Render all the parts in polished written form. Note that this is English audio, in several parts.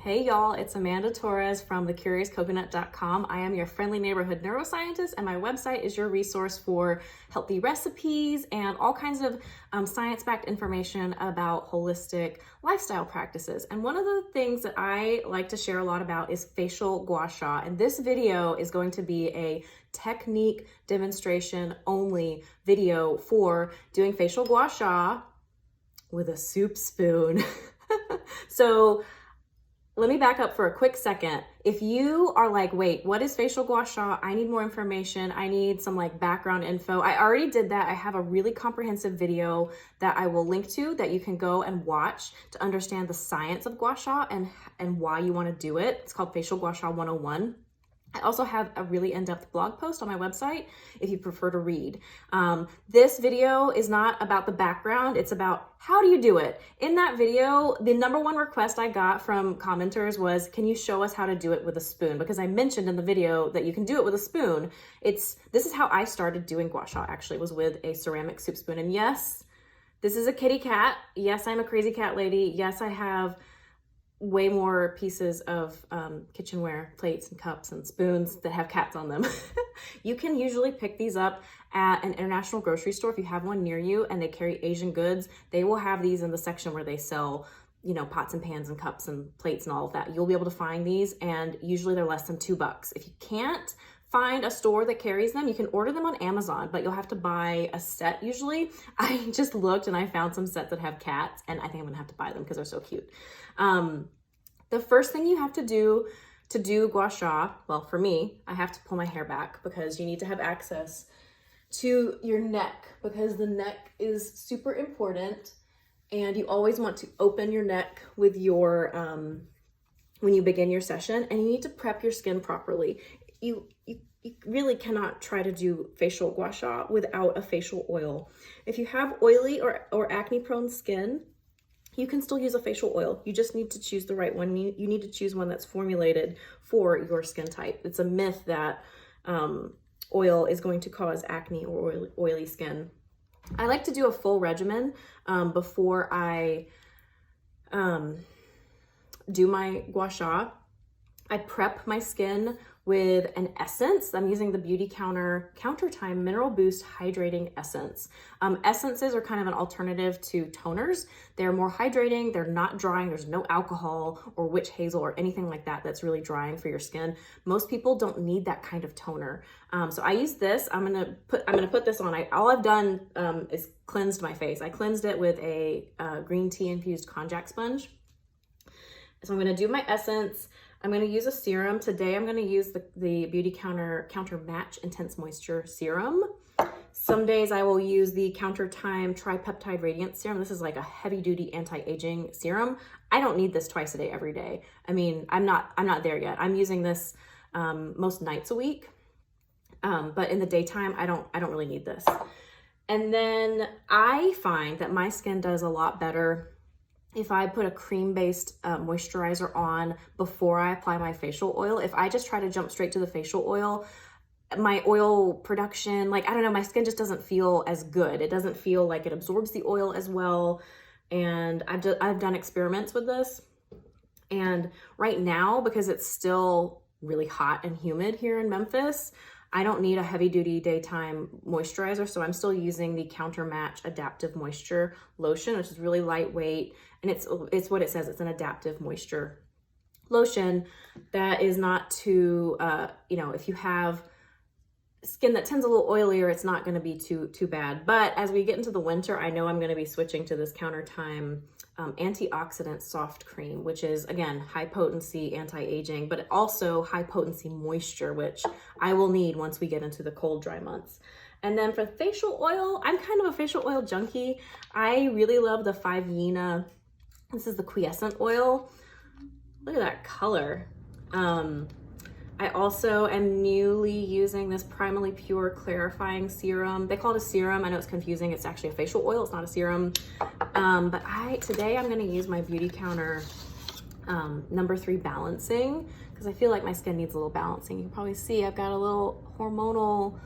Hey y'all, it's Amanda Torres from thecuriouscoconut.com. I am your friendly neighborhood neuroscientist, and my website is your resource for healthy recipes and all kinds of science-backed information about holistic lifestyle practices. And one of the things that I like to share a lot about is facial gua sha. And this video is going to be a technique demonstration only video for doing facial gua sha with a soup spoon. So let me back up for a quick second. If you are like, wait, what is facial gua sha? I need more information. I need some like background info. I already did that. I have a really comprehensive video that I will link to that you can go and watch to understand the science of gua sha and why you want to do it. It's called Facial Gua Sha 101. I also have a really in-depth blog post on my website if you prefer to read. This video is not about the background, it's about how do you do it. In that video, the number one request I got from commenters was, can you show us how to do it with a spoon? Because I mentioned in the video that you can do it with a spoon. This is how I started doing gua sha, actually, was with a ceramic soup spoon. And yes, this is a kitty cat. Yes, I'm a crazy cat lady. Yes, I have way more pieces of kitchenware, plates and cups and spoons that have cats on them. You can usually pick these up at an international grocery store if you have one near you and they carry Asian goods. They will have these in the section where they sell, you know, pots and pans and cups and plates and all of that. You'll be able to find these, and usually they're less than $2. If you can't find a store that carries them, you can order them on Amazon, but you'll have to buy a set usually. I just looked and I found some sets that have cats, and I think I'm gonna have to buy them because they're so cute. The first thing you have to do gua sha, well, for me, I have to pull my hair back because you need to have access to your neck, because the neck is super important, and you always want to open your neck with your, when you begin your session, and you need to prep your skin properly. You really cannot try to do facial gua sha without a facial oil. If you have oily or acne prone skin, you can still use a facial oil. You just need to choose the right one. You need to choose one that's formulated for your skin type. It's a myth that oil is going to cause acne or oily skin. I like to do a full regimen before I do my gua sha. I prep my skin with an essence. I'm using the Beauty Counter Countertime Mineral Boost Hydrating Essence. Essences are kind of an alternative to toners. They're more hydrating, they're not drying, there's no alcohol or witch hazel or anything like that that's really drying for your skin. Most people don't need that kind of toner. So I use this. I'm gonna put this on. All I've done is cleansed my face. I cleansed it with a green tea infused konjac sponge. So I'm gonna do my essence. I'm going to use a serum. Today I'm going to use the Beauty Counter Match Intense Moisture Serum. Some days I will use the Countertime Tripeptide Radiance Serum. This is like a heavy-duty anti-aging serum. I don't need this twice a day every day. I mean, I'm not there yet. I'm using this most nights a week. But in the daytime, I don't really need this. And then I find that my skin does a lot better if I put a cream-based moisturizer on before I apply my facial oil. If I just try to jump straight to the facial oil, my oil production, like, I don't know, my skin just doesn't feel as good. It doesn't feel like it absorbs the oil as well. And I've done experiments with this. And right now, because it's still really hot and humid here in Memphis, I don't need a heavy-duty daytime moisturizer, so I'm still using the Counter Match Adaptive Moisture Lotion, which is really lightweight, and it's what it says. It's an adaptive moisture lotion that is not too, you know, if you have skin that tends a little oilier, it's not going to be too bad. But as we get into the winter, I know I'm going to be switching to this Countertime antioxidant soft cream, which is, again, high potency anti-aging, but also high potency moisture, which I will need once we get into the cold, dry months. And then for facial oil, I'm kind of a facial oil junkie. I really love the 5 Yena. This is the quiescent oil. Look at that color. I also am newly using this Primally Pure Clarifying Serum. They call it a serum. I know it's confusing. It's actually a facial oil. It's not a serum. But today I'm going to use my Beauty Counter number 3 Balancing, because I feel like my skin needs a little balancing. You can probably see I've got a little hormonal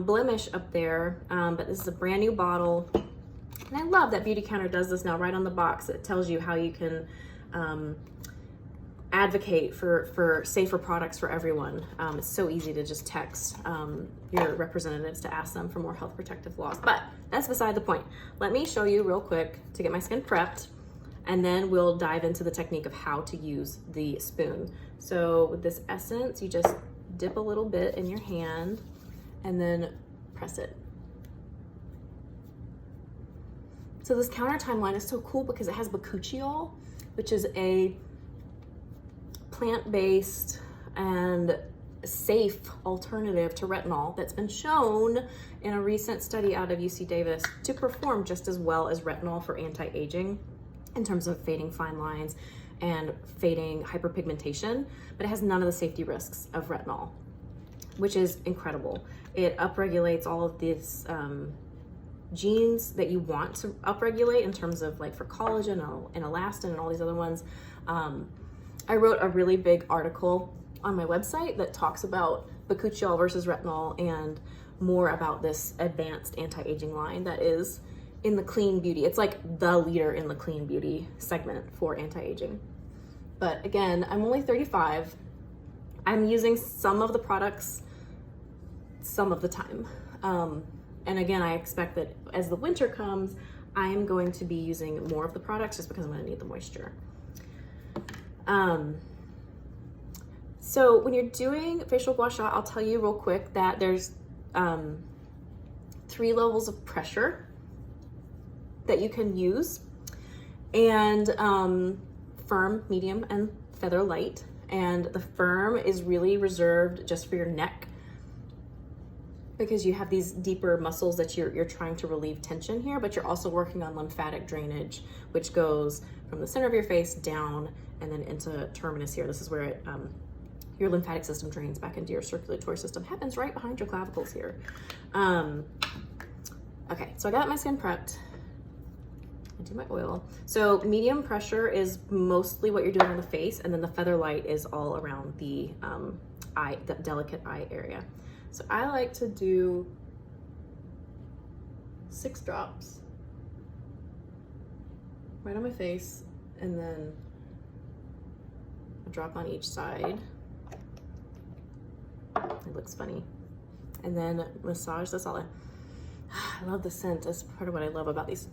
blemish up there, but this is a brand new bottle. And I love that Beauty Counter does this now right on the box. It tells you how you can advocate for safer products for everyone. It's so easy to just text your representatives to ask them for more health protective laws, but that's beside the point. Let me show you real quick to get my skin prepped, and then we'll dive into the technique of how to use the spoon. So with this essence, you just dip a little bit in your hand and then press it. So this counter timeline is so cool because it has bakuchiol, which is a plant-based and safe alternative to retinol that's been shown in a recent study out of UC Davis to perform just as well as retinol for anti-aging in terms of fading fine lines and fading hyperpigmentation, but it has none of the safety risks of retinol, which is incredible. It upregulates all of these genes that you want to upregulate in terms of like for collagen and elastin and all these other ones. I wrote a really big article on my website that talks about bakuchiol versus retinol and more about this advanced anti-aging line that is in the clean beauty. It's like the leader in the clean beauty segment for anti-aging. But again, I'm only 35. I'm using some of the products some of the time. And again, I expect that as the winter comes, I am going to be using more of the products just because I'm going to need the moisture. So when you're doing facial gua sha, I'll tell you real quick that there's 3 levels of pressure that you can use, and firm, medium, and feather light. And the firm is really reserved just for your neck because you have these deeper muscles that you're trying to relieve tension here, but you're also working on lymphatic drainage, which goes from the center of your face down and then into terminus here. This is where it, your lymphatic system drains back into your circulatory system. Happens right behind your clavicles here. Okay, so I got my skin prepped. I do my oil. So medium pressure is mostly what you're doing on the face, and then the feather light is all around the eye, the delicate eye area. So I like to do 6 drops right on my face, and then a drop on each side. It looks funny. And then massage this all in. I love the scent. That's part of what I love about these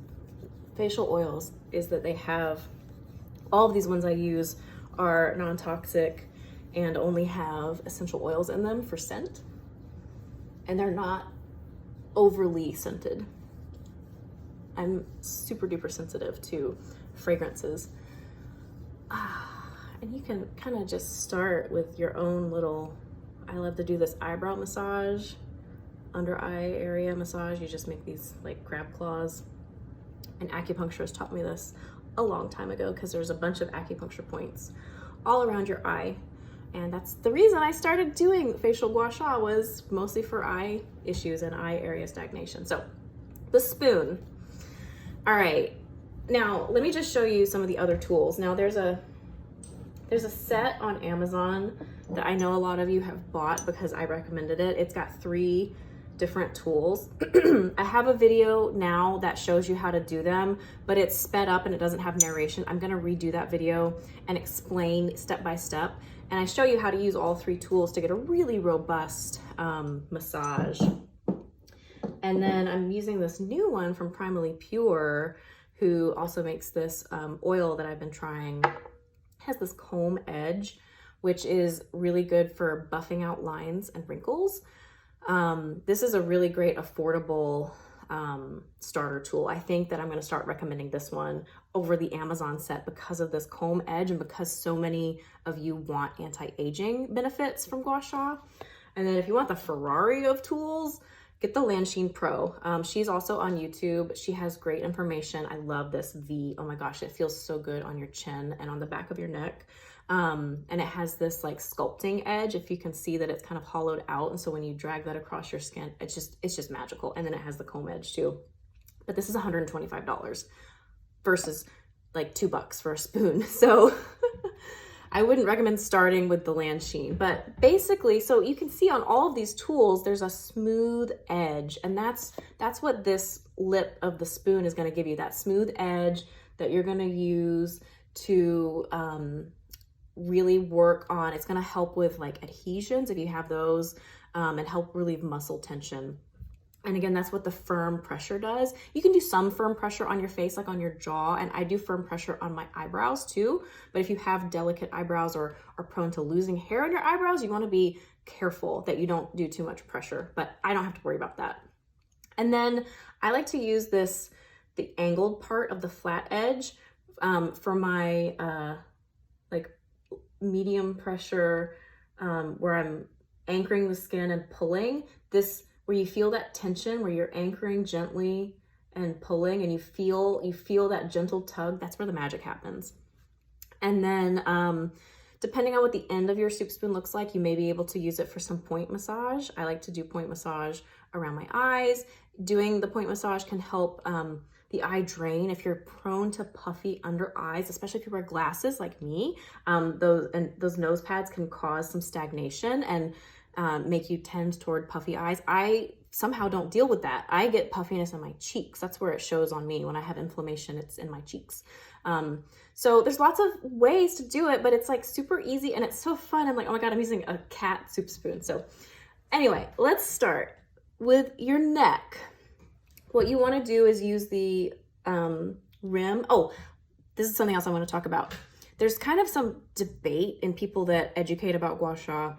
facial oils, is that they have, all of these ones I use are non-toxic and only have essential oils in them for scent. And they're not overly scented. I'm super duper sensitive to fragrances. And you can kind of just start with your own little, I love to do this eyebrow massage, under eye area massage. You just make these like crab claws. An acupuncturist taught me this a long time ago because there's a bunch of acupuncture points all around your eye. And that's the reason I started doing facial gua sha, was mostly for eye issues and eye area stagnation. So the spoon. All right, now let me just show you some of the other tools. Now there's a set on Amazon that I know a lot of you have bought because I recommended it. It's got 3 different tools. I have a video now that shows you how to do them, but it's sped up and it doesn't have narration. I'm gonna redo that video and explain step by step. And I show you how to use all 3 tools to get a really robust massage. And then I'm using this new one from Primally Pure, who also makes this oil that I've been trying. It has this comb edge, which is really good for buffing out lines and wrinkles. This is a really great, affordable starter tool. I think that I'm going to start recommending this one over the Amazon set because of this comb edge and because so many of you want anti-aging benefits from Gua Sha. And then if you want the Ferrari of tools, get the Lanshin Pro. She's also on YouTube. She has great information. I love this V. Oh my gosh, it feels so good on your chin and on the back of your neck. And it has this like sculpting edge, if you can see that it's kind of hollowed out. And so when you drag that across your skin, it's just magical. And then it has the comb edge too. But this is $125 versus like $2 for a spoon. So I wouldn't recommend starting with the Lanshin, but basically, so you can see on all of these tools, there's a smooth edge, and that's what this lip of the spoon is going to give you, that smooth edge that you're going to use to really work on, it's going to help with like adhesions if you have those, and help relieve muscle tension. And again, that's what the firm pressure does. You can do some firm pressure on your face, like on your jaw, and I do firm pressure on my eyebrows too. But if you have delicate eyebrows or are prone to losing hair on your eyebrows, you want to be careful that you don't do too much pressure, but I don't have to worry about that. And then I like to use this, the angled part of the flat edge, for my like medium pressure, where I'm anchoring the skin and pulling. This, where you feel that tension, where you're anchoring gently and pulling, and you feel that gentle tug, that's where the magic happens. And then depending on what the end of your soup spoon looks like, you may be able to use it for some point massage. I like to do point massage around my eyes. Doing the point massage can help the eye drain. If you're prone to puffy under eyes, especially if you wear glasses like me, those nose pads can cause some stagnation and make you tend toward puffy eyes. I somehow don't deal with that. I get puffiness in my cheeks. That's where it shows on me. When I have inflammation, it's in my cheeks. So there's lots of ways to do it, but it's like super easy and it's so fun. I'm like, oh my God, I'm using a cat soup spoon. So anyway, let's start with your neck. What you want to do is use the rim. Oh, this is something else I want to talk about. There's kind of some debate in people that educate about Gua Sha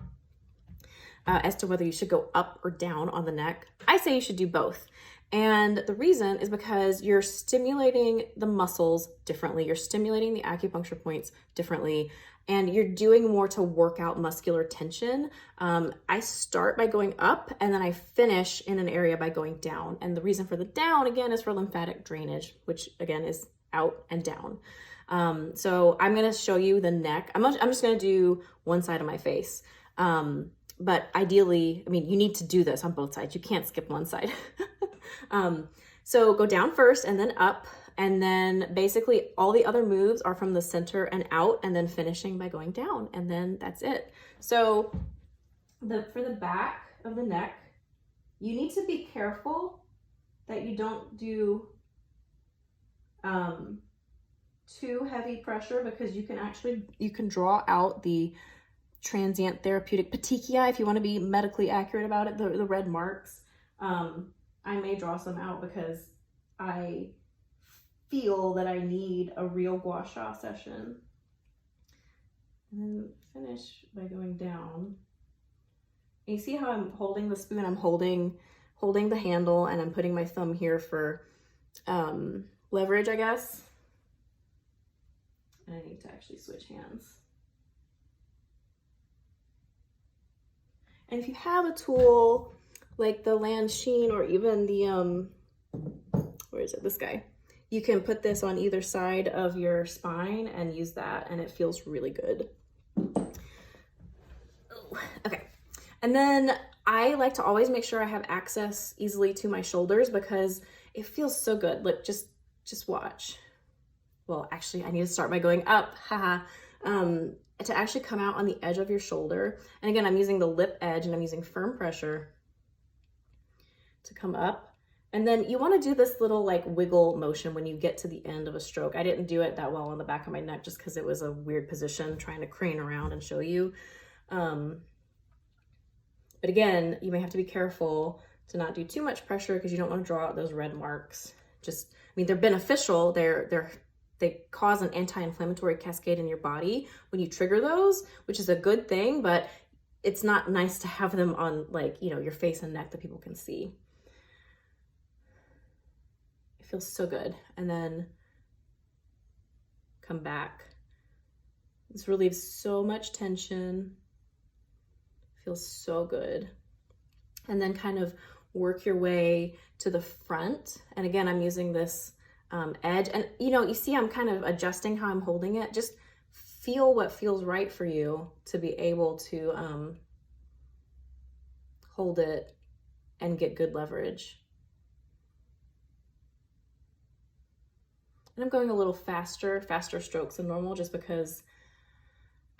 as to whether you should go up or down on the neck. I say you should do both. And the reason is because you're stimulating the muscles differently. You're stimulating the acupuncture points differently, and you're doing more to work out muscular tension. I start by going up, and then I finish in an area by going down. And the reason for the down, again, is for lymphatic drainage, which again is out and down. So I'm going to show you the neck. I'm just going to do one side of my face. But ideally, I mean, you need to do this on both sides. You can't skip one side. So go down first and then up. And then basically all the other moves are from the center and out, and then finishing by going down. And then that's it. So for the back of the neck, you need to be careful that you don't do too heavy pressure, because you can draw out the transient therapeutic petechia, if you want to be medically accurate about it, the red marks. I may draw some out because I feel that I need a real Gua Sha session. And then finish by going down. And you see how I'm holding the spoon? I'm holding the handle, and I'm putting my thumb here for leverage, I guess. And I need to actually switch hands. And if you have a tool like the Sheen or even the, where is it, this guy, you can put this on either side of your spine and use that, and it feels really good. Okay. And then I like to always make sure I have access easily to my shoulders, because it feels so good. Look, just watch. Well, actually, I need to start by going up. Haha. To actually come out on the edge of your shoulder. And again, I'm using the lip edge, and I'm using firm pressure to come up. And then you want to do this little like wiggle motion when you get to the end of a stroke. I didn't do it that well on the back of my neck just because it was a weird position trying to crane around and show you. But again, you may have to be careful to not do too much pressure, because you don't want to draw out those red marks. Just, I mean, they're beneficial. They cause an anti-inflammatory cascade in your body when you trigger those, which is a good thing, but it's not nice to have them on, like, you know, your face and neck that people can see. It feels so good. And then come back. This relieves so much tension. Feels so good. And then kind of work your way to the front. And again, I'm using this edge, and you see I'm kind of adjusting how I'm holding it. Just feel what feels right for you to be able to hold it and get good leverage. And I'm going a little faster strokes than normal, just because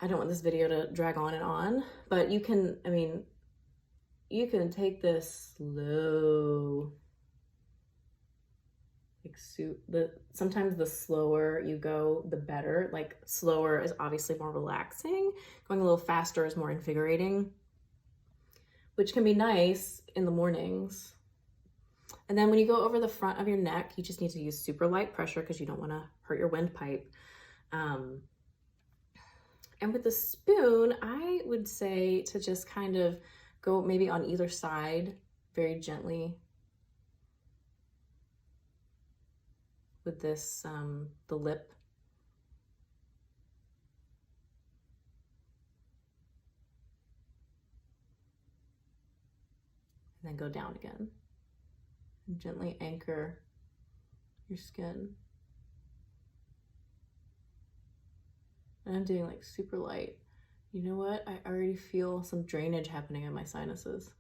I don't want this video to drag on and on. But you can take this slow. like sometimes the slower you go, the better. Like slower is obviously more relaxing. Going a little faster is more invigorating, which can be nice in the mornings. And then when you go over the front of your neck, you just need to use super light pressure because you don't want to hurt your windpipe. And with the spoon, I would say to just kind of go maybe on either side very gently with this, the lip. And then go down again. And gently anchor your skin. And I'm doing like super light. You know what? I already feel some drainage happening in my sinuses.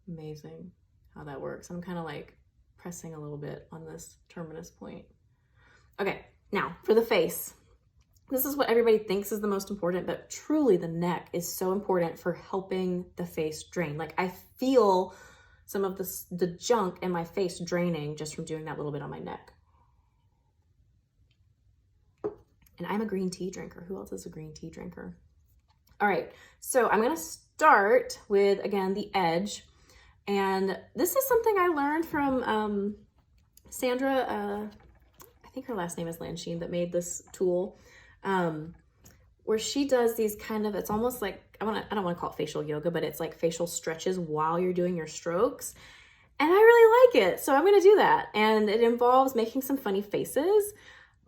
Amazing how that works. I'm kind of like pressing a little bit on this terminus point. Okay, now for the face. This is what everybody thinks is the most important, but truly the neck is so important for helping the face drain. Like I feel some of the junk in my face draining just from doing that little bit on my neck. And I'm a green tea drinker. Who else is a green tea drinker? All right, so I'm gonna start with, again, the edge. And this is something I learned from Sandra, I think her last name is Lansheen, that made this tool, where she does these kind of, it's almost like, I don't wanna call it facial yoga, but it's like facial stretches while you're doing your strokes. And I really like it, so I'm gonna do that. And it involves making some funny faces,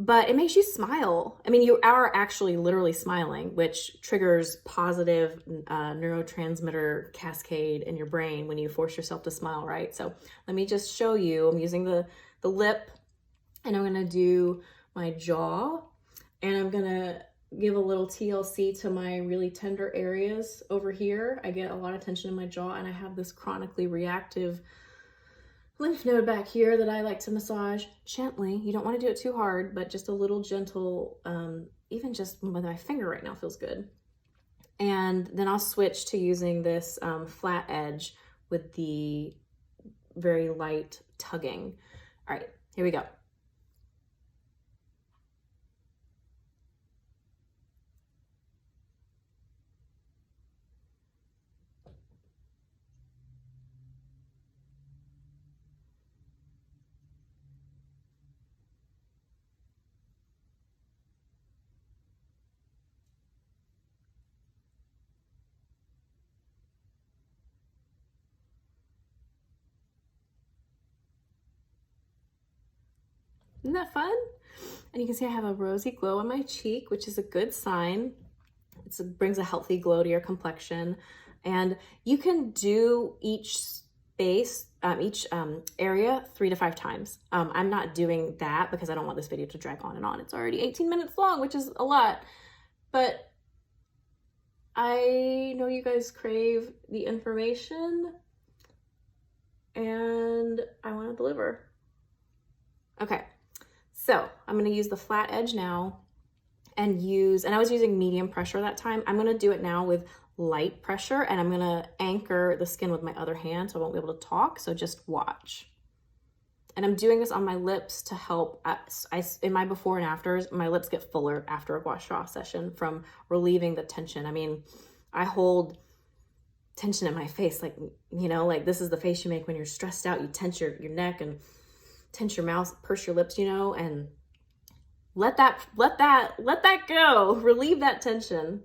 but it makes you smile. I mean, you are actually literally smiling, which triggers positive neurotransmitter cascade in your brain when you force yourself to smile, right? So let me just show you. I'm using the lip, and I'm gonna do my jaw, and I'm gonna give a little TLC to my really tender areas over here. I get a lot of tension in my jaw, and I have this chronically reactive lymph node back here that I like to massage gently. You don't want to do it too hard, but just a little gentle, even just with my finger right now feels good. And then I'll switch to using this flat edge with the very light tugging. All right, here we go. Isn't that fun? And you can see I have a rosy glow on my cheek, which is a good sign. It brings a healthy glow to your complexion. And you can do each space, each area 3 to 5 times. I'm not doing that because I don't want this video to drag on and on. It's already 18 minutes long, which is a lot. But I know you guys crave the information and I want to deliver. Okay. So I'm going to use the flat edge now and I was using medium pressure that time. I'm going to do it now with light pressure, and I'm going to anchor the skin with my other hand so I won't be able to talk. So just watch. And I'm doing this on my lips to help. In my before and afters, my lips get fuller after a Gua Sha session from relieving the tension. I mean, I hold tension in my face, like, you know, like this is the face you make when you're stressed out. You tense your neck and tense your mouth, purse your lips, you know, and let that go. Relieve that tension.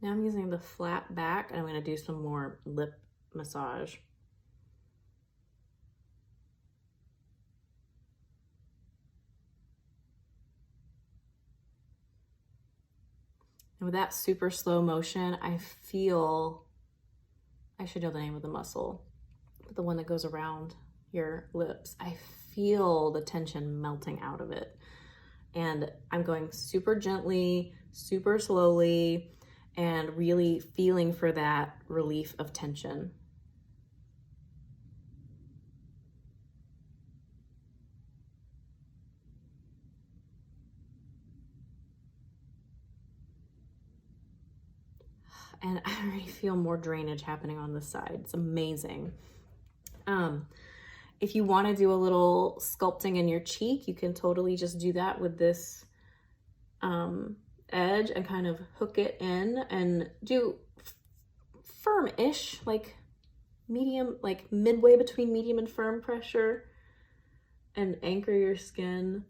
Now I'm using the flat back, and I'm going to do some more lip massage. And with that super slow motion, I should know the name of the muscle, but the one that goes around your lips, I feel the tension melting out of it. And I'm going super gently, super slowly, and really feeling for that relief of tension. And I already feel more drainage happening on this side. It's amazing. If you want to do a little sculpting in your cheek, you can totally just do that with this edge and kind of hook it in and do firm-ish, like medium, like midway between medium and firm pressure, and anchor your skin.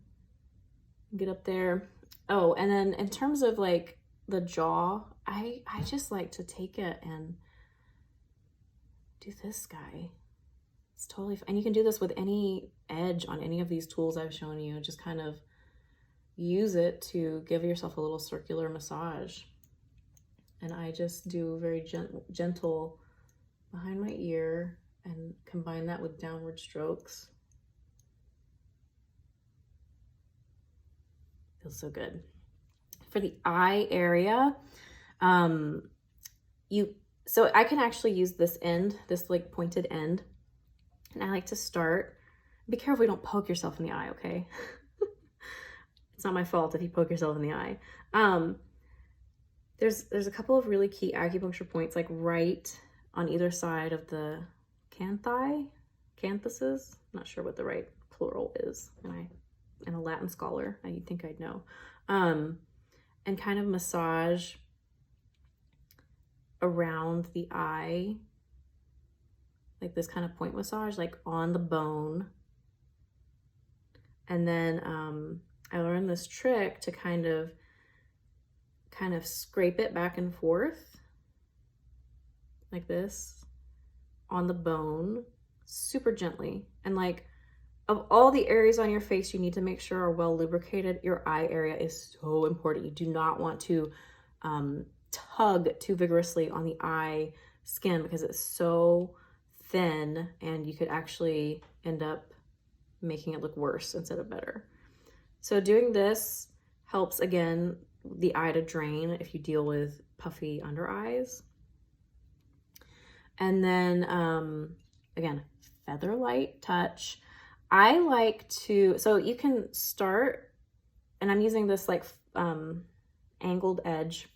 Get up there. Oh, and then in terms of like the jaw, I just like to take it and do this guy. It's totally fine. And you can do this with any edge on any of these tools I've shown you. Just kind of use it to give yourself a little circular massage. And I just do very gentle behind my ear and combine that with downward strokes. Feels so good. For the eye area, so I can actually use this end, this like pointed end. And I like to start, be careful you don't poke yourself in the eye, okay? It's not my fault if you poke yourself in the eye. There's a couple of really key acupuncture points, like right on either side of the canthuses. I'm not sure what the right plural is. And a Latin scholar, you'd think I'd know. And kind of massage around the eye, like this kind of point massage, like on the bone. And then I learned this trick to kind of scrape it back and forth like this on the bone, super gently. And like, of all the areas on your face you need to make sure are well lubricated, your eye area is so important. You do not want to tug too vigorously on the eye skin because it's so thin and you could actually end up making it look worse instead of better. So doing this helps, again, the eye to drain if you deal with puffy under eyes. And then, again, feather light touch. I like to, so you can start, and I'm using this like angled edge,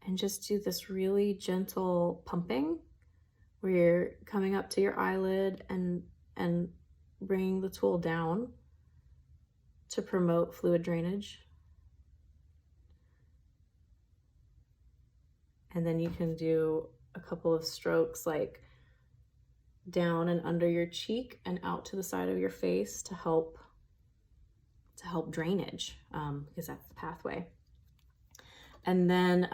and just do this really gentle pumping where you're coming up to your eyelid and bringing the tool down to promote fluid drainage. And then you can do a couple of strokes like down and under your cheek and out to the side of your face to help drainage, because that's the pathway. And then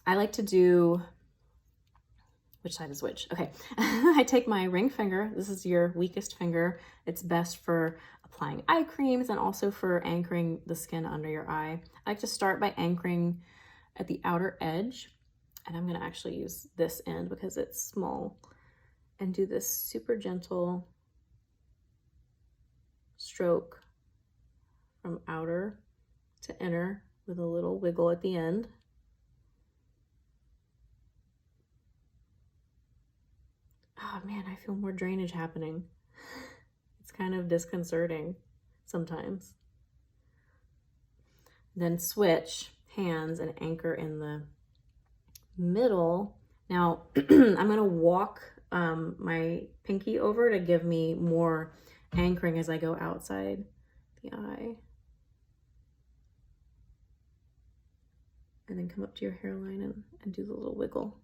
I like to do, which side is which? Okay. I take my ring finger. This is your weakest finger. It's best for applying eye creams and also for anchoring the skin under your eye. I like to start by anchoring at the outer edge. And I'm going to actually use this end because it's small, and do this super gentle stroke from outer to inner with a little wiggle at the end. Oh man, I feel more drainage happening. It's kind of disconcerting sometimes. Then switch hands and anchor in the middle. Now I'm going to walk my pinky over to give me more anchoring as I go outside the eye. And then come up to your hairline and do the little wiggle.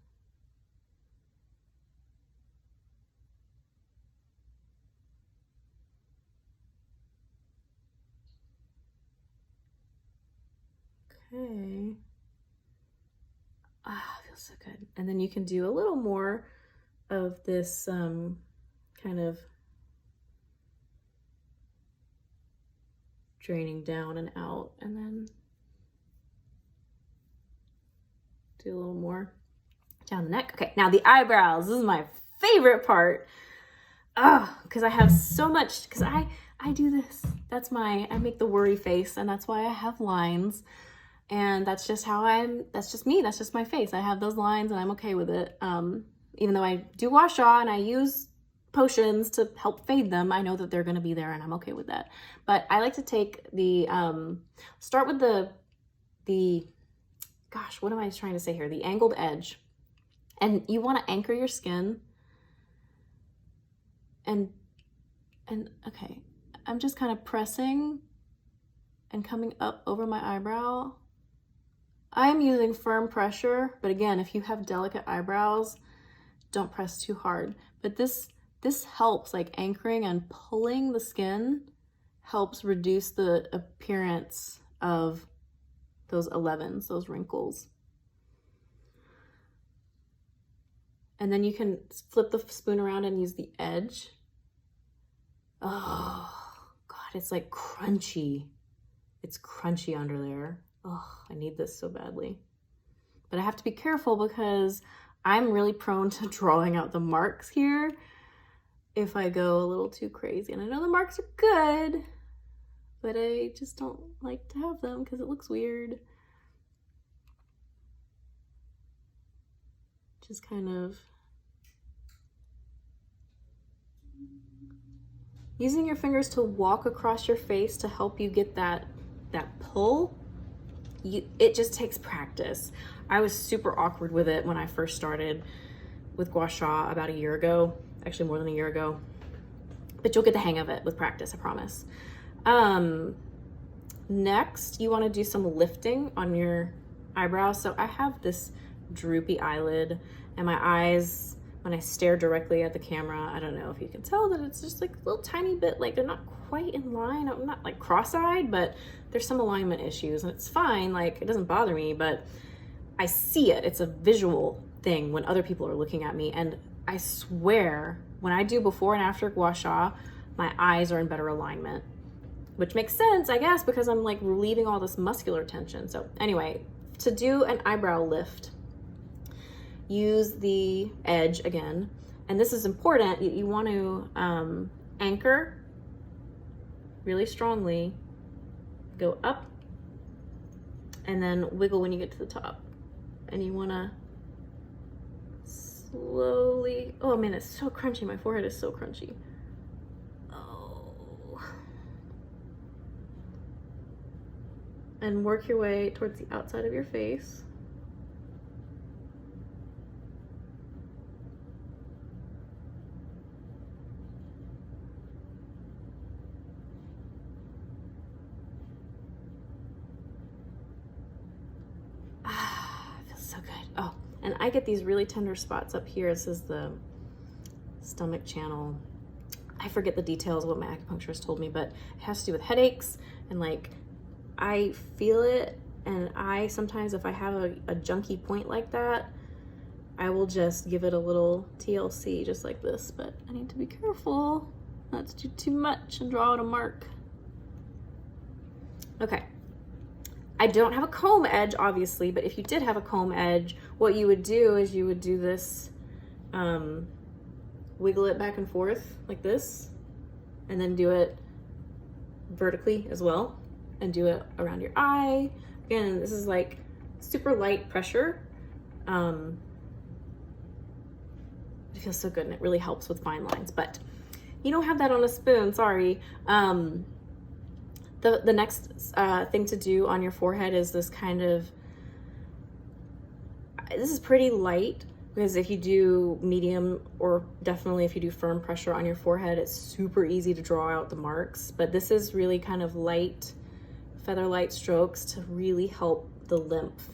Okay. Ah, feels so good. And then you can do a little more of this kind of draining down and out, and then do a little more down the neck. Okay, now the eyebrows. This is my favorite part. Oh, because I have so much, because I do this. I make the worry face, and that's why I have lines. And that's just that's just me. That's just my face. I have those lines and I'm okay with it. Even though I do Gua Sha and I use potions to help fade them, I know that they're going to be there and I'm okay with that. But I like to take the, start with the, gosh, what am I trying to say here? The angled edge. And you want to anchor your skin. And okay, I'm just kind of pressing and coming up over my eyebrow. I'm using firm pressure, but again, if you have delicate eyebrows, don't press too hard. But this helps, like anchoring and pulling the skin helps reduce the appearance of those 11s, those wrinkles. And then you can flip the spoon around and use the edge. Oh, God, it's like crunchy. It's crunchy under there. Oh, I need this so badly. But I have to be careful because I'm really prone to drawing out the marks here if I go a little too crazy. And I know the marks are good, but I just don't like to have them because it looks weird. Just kind of using your fingers to walk across your face to help you get that pull. It just takes practice. I was super awkward with it when I first started with Gua Sha about a year ago, actually more than a year ago, but you'll get the hang of it with practice, I promise. Next, you want to do some lifting on your eyebrows. So I have this droopy eyelid and my eyes, when I stare directly at the camera, I don't know if you can tell that it's just like a little tiny bit, like they're not quite in line. I'm not like cross-eyed, but there's some alignment issues and it's fine. Like it doesn't bother me, but I see it. It's a visual thing when other people are looking at me. And I swear when I do before and after Gua Sha, my eyes are in better alignment, which makes sense, I guess, because I'm like relieving all this muscular tension. So anyway, to do an eyebrow lift, use the edge again. And this is important. You want to anchor really strongly, go up, and then wiggle when you get to the top. And you want to slowly, oh man, it's so crunchy. My forehead is so crunchy. Oh. And work your way towards the outside of your face. And I get these really tender spots up here. This is the stomach channel. I forget the details of what my acupuncturist told me, but it has to do with headaches. And like, I feel it. And I sometimes, if I have a junky point like that, I will just give it a little TLC just like this. But I need to be careful not to do too much and draw out a mark. Okay. I don't have a comb edge, obviously, but if you did have a comb edge, what you would do is you would do this, wiggle it back and forth like this, and then do it vertically as well, and do it around your eye. Again, this is like super light pressure. It feels so good, and it really helps with fine lines, but you don't have that on a spoon, sorry. The next thing to do on your forehead is this kind of, this is pretty light, because if you do medium, or definitely if you do firm pressure on your forehead, it's super easy to draw out the marks. But this is really kind of light, feather light strokes to really help the lymph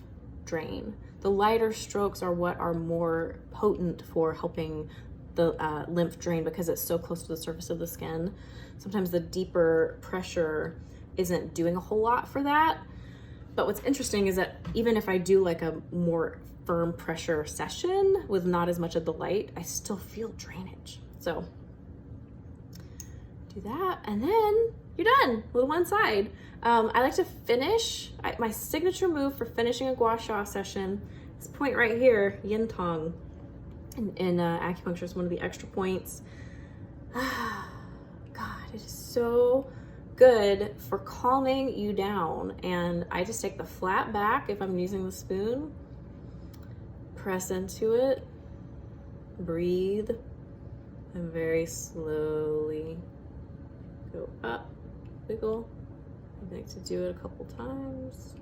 drain. The lighter strokes are what are more potent for helping the lymph drain because it's so close to the surface of the skin. Sometimes the deeper pressure isn't doing a whole lot for that. But what's interesting is that even if I do like a more firm pressure session with not as much of the light, I still feel drainage. So do that, and then you're done with one side. I like to finish, my signature move for finishing a Gua Sha session, this point right here, yin tong. In acupuncture is one of the extra points. God, it is so good for calming you down. And I just take the flat back if I'm using the spoon, press into it, breathe, and very slowly go up, wiggle. I like to do it a couple times.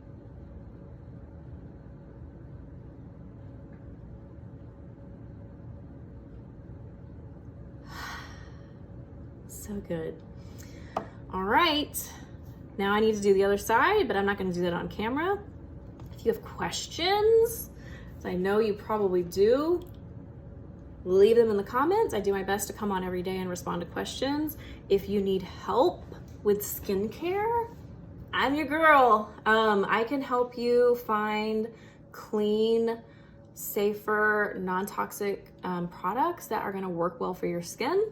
So good. All right, now I need to do the other side, but I'm not going to do that on camera. If you have questions, as I know you probably do, leave them in the comments. I do my best to come on every day and respond to questions. If you need help with skincare, I'm your girl. I can help you find clean, safer, non-toxic products that are going to work well for your skin.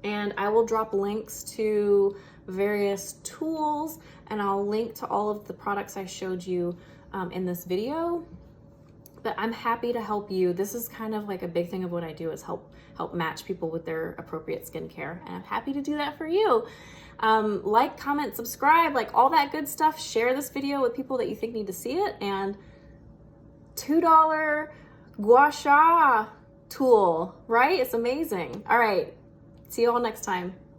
And I will drop links to various tools, and I'll link to all of the products I showed you in this video. But I'm happy to help you. This is kind of like a big thing of what I do, is help match people with their appropriate skincare. And I'm happy to do that for you. Like, comment, subscribe, like all that good stuff. Share this video with people that you think need to see it. And $2 Gua Sha tool, right? It's amazing. All right. See you all next time.